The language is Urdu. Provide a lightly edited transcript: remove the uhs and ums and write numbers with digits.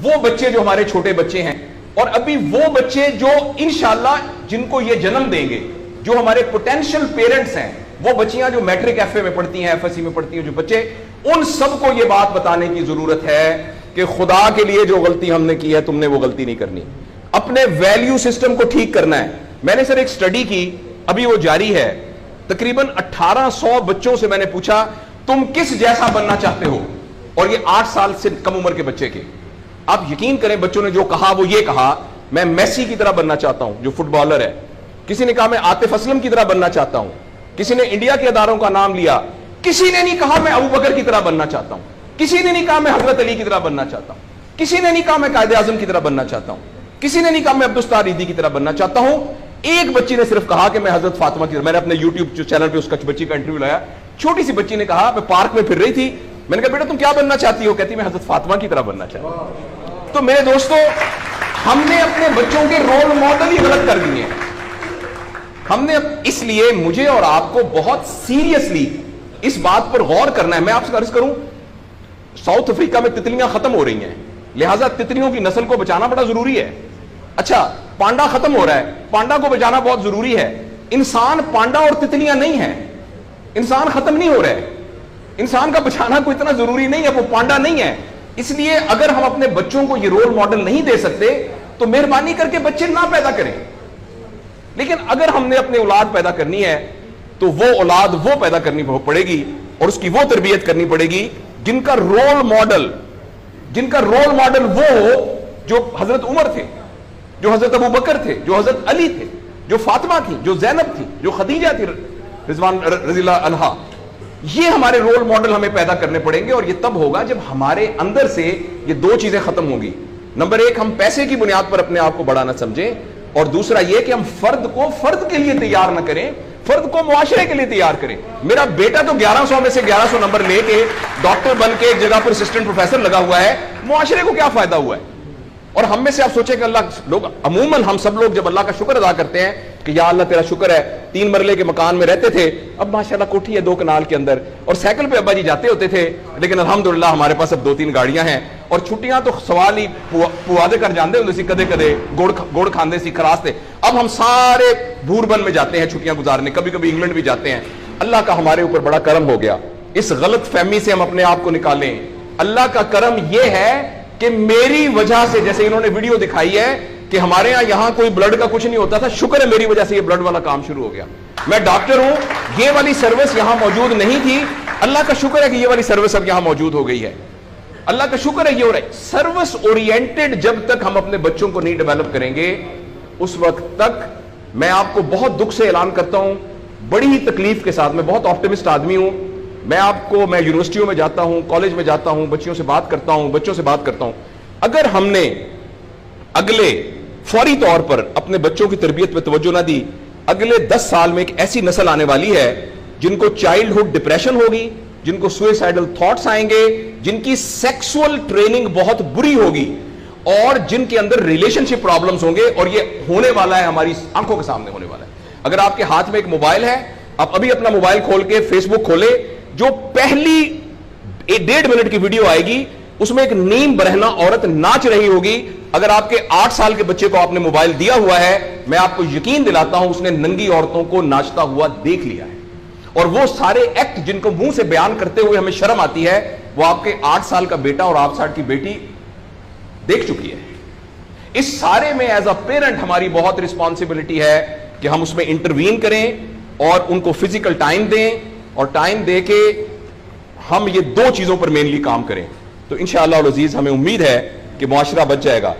وہ بچے جو ہمارے چھوٹے بچے ہیں اور ابھی وہ بچے جو انشاءاللہ جن کو یہ جنم دیں گے, جو ہمارے پوٹینشیل پیرنٹس ہیں, وہ بچیاں جو میٹرک ایف اے میں پڑھتی ہیں, ایف ایس سی میں پڑھتی ہیں, جو بچے, ان سب کو یہ بات بتانے کی ضرورت ہے کہ خدا کے لیے جو غلطی ہم نے کی ہے تم نے وہ غلطی نہیں کرنی. اپنے ویلیو سسٹم کو ٹھیک کرنا ہے. میں نے سر ایک سٹڈی کی, ابھی وہ جاری ہے, تقریباً 1800 بچوں سے میں نے پوچھا تم کس جیسا بننا چاہتے ہو, اور یہ 8 سال سے کم عمر کے بچے کے. آپ یقین کریں بچوں نے جو کہا وہ یہ کہا میں میسی کی طرح بننا چاہتا ہوں جو فٹ بالر ہے, کسی نے کہا میں عاطف اسلم کی طرح بننا چاہتا ہوں, کسی نے انڈیا کے اداروں کا نام لیا, کسی نے نہیں کہا میں ابو بکر کی طرح بننا چاہتا ہوں, کسی نے نہیں کہا میں حضرت علی کی طرح بننا چاہتا ہوں, کسی نے نہیں کہا میں قائد اعظم کی طرح بننا چاہتا ہوں, کسی نے نہیں کہا میں عبدالستار ایدھی کی طرح بننا چاہتا ہوں. ایک بچی نے صرف کہا کہ میں حضرت فاطمہ کی طرح. میں نے اپنے یوٹیوب چینل پہ اس بچی کا انٹرویو لایا. چھوٹی سی بچی نے کہا, میں پارک میں پھر رہی تھی, میں نے کہا بیٹا تم کیا بننا چاہتی ہو؟ کہتی میں حضرت فاطمہ کی طرح بننا چاہتی ہوں. تو میرے دوستو, ہم نے اپنے بچوں کے رول ماڈل ہی غلط کر دیے. ہم نے, اس لیے مجھے اور آپ کو بہت سیریسلی اس بات پر غور کرنا ہے. میں آپ سے عرض کروں, ساؤتھ افریقہ میں تتلیاں ختم ہو رہی ہیں, لہٰذا تتلیوں کی نسل کو بچانا بڑا ضروری ہے. اچھا پانڈا ختم ہو رہا ہے, پانڈا کو بچانا بہت ضروری ہے. انسان پانڈا اور تتلیاں نہیں ہیں, انسان ختم نہیں ہو رہا ہے, انسان کا بچانا کوئی اتنا ضروری نہیں ہے, وہ پانڈا نہیں ہے. اس لیے اگر ہم اپنے بچوں کو یہ رول ماڈل نہیں دے سکتے تو مہربانی کر کے بچے نہ پیدا کریں. لیکن اگر ہم نے اپنی اولاد پیدا کرنی ہے تو وہ اولاد وہ پیدا کرنی پڑے گی اور اس کی وہ تربیت کرنی پڑے گی جن کا رول ماڈل وہ ہو جو حضرت عمر تھے, جو حضرت ابو بکر تھے, جو حضرت علی تھے, جو فاطمہ تھی, جو زینب تھی, جو خدیجہ تھی رضوان رضی اللہ عنہا. یہ ہمارے رول ماڈل ہمیں پیدا کرنے پڑیں گے, اور یہ تب ہوگا جب ہمارے اندر سے یہ دو چیزیں ختم ہوگی. نمبر 1, ہم پیسے کی بنیاد پر اپنے آپ کو بڑھانا سمجھیں, اور دوسرا یہ کہ ہم فرد کو فرد کے لیے تیار نہ کریں, فرد کو معاشرے کے لیے تیار کریں. میرا بیٹا تو 1100 میں سے 1100 نمبر لے کے ڈاکٹر بن کے ایک جگہ پر اسسٹنٹ پروفیسر لگا ہوا ہے, معاشرے کو کیا فائدہ ہوا ہے؟ اور ہم میں سے آپ سوچیں کہ عموماً ہم سب لوگ جب اللہ کا شکر ادا کرتے ہیں کہ یا اللہ تیرا شکر ہے, 3 مرلے کے مکان میں رہتے تھے, اب ماشاءاللہ کوٹھی ہے 2 کنال کے اندر, اور سائیکل پہ ابا جی جاتے ہوتے تھے, لیکن الحمدللہ ہمارے پاس اب 2-3 گاڑیاں ہیں, اور چھٹیاں تو سوال ہی پوادے کر جاندے ہوتے سی, کدے کدے گوڑ کھاندے سی, خراستے. اب ہم سارے بھوربن میں جاتے ہیں چھٹیاں گزارنے, کبھی کبھی انگلینڈ بھی جاتے ہیں. اللہ کا ہمارے اوپر بڑا کرم ہو گیا. اس غلط فہمی سے ہم اپنے آپ کو نکالیں. اللہ کا کرم یہ ہے کہ میری وجہ سے, جیسے انہوں نے ویڈیو دکھائی ہے کہ ہمارے یہاں کوئی بلڈ کا کچھ نہیں ہوتا تھا, شکر ہے میری وجہ سے یہ بلڈ والا کام شروع ہو گیا. میں ڈاکٹر ہوں, یہ والی سروس یہاں موجود نہیں تھی, اللہ کا شکر ہے کہ یہ والی سروس اب یہاں موجود ہو گئی ہے. اللہ کا شکر ہے یہ ہو رہا ہے. سروس اورینٹڈ جب تک ہم اپنے بچوں کو نہیں ڈیولپ کریں گے, اس وقت تک میں آپ کو بہت دکھ سے اعلان کرتا ہوں, بڑی ہی تکلیف کے ساتھ, میں بہت آپٹمسٹ آدمی ہوں, میں یونیورسٹیوں میں جاتا ہوں, کالج میں جاتا ہوں, بچوں سے بات کرتا ہوں, اگر ہم نے اگلے فوری طور پر اپنے بچوں کی تربیت پہ توجہ نہ دی, اگلے 10 سال میں ایک ایسی نسل آنے والی ہے جن کو چائلڈہڈ ڈپریشن ہوگی, جن کو سوئسائڈل تھاٹس آئیں گے, جن کی سیکسول ٹریننگ بہت بری ہوگی, اور جن کے اندر ریلیشن شپ پرابلمز ہوں گے, اور یہ ہونے والا ہے, ہماری آنکھوں کے سامنے ہونے والا ہے. اگر آپ کے ہاتھ میں ایک موبائل ہے, آپ ابھی اپنا موبائل کھول کے فیس بک کھولے, جو پہلی 1.5 منٹ کی ویڈیو آئے گی اس میں ایک نیم برہنہ عورت ناچ رہی ہوگی. اگر آپ کے 8 سال کے بچے کو آپ نے موبائل دیا ہوا ہے, میں آپ کو یقین دلاتا ہوں اس نے ننگی عورتوں کو ناچتا ہوا دیکھ لیا ہے, اور وہ سارے ایکٹ جن کو منہ سے بیان کرتے ہوئے ہمیں شرم آتی ہے, وہ آپ کے 8 سال کا بیٹا اور 8 سال کی بیٹی دیکھ چکی ہے. اس سارے میں ایز اے پیرنٹ ہماری بہت رسپانسبلٹی ہے کہ ہم اس میں انٹروین کریں اور ان کو فزیکل ٹائم دیں, اور ٹائم دے کے ہم یہ 2 چیزوں پر مینلی کام کریں. تو انشاءاللہ العزیز ہمیں امید ہے کہ معاشرہ بچ جائے گا.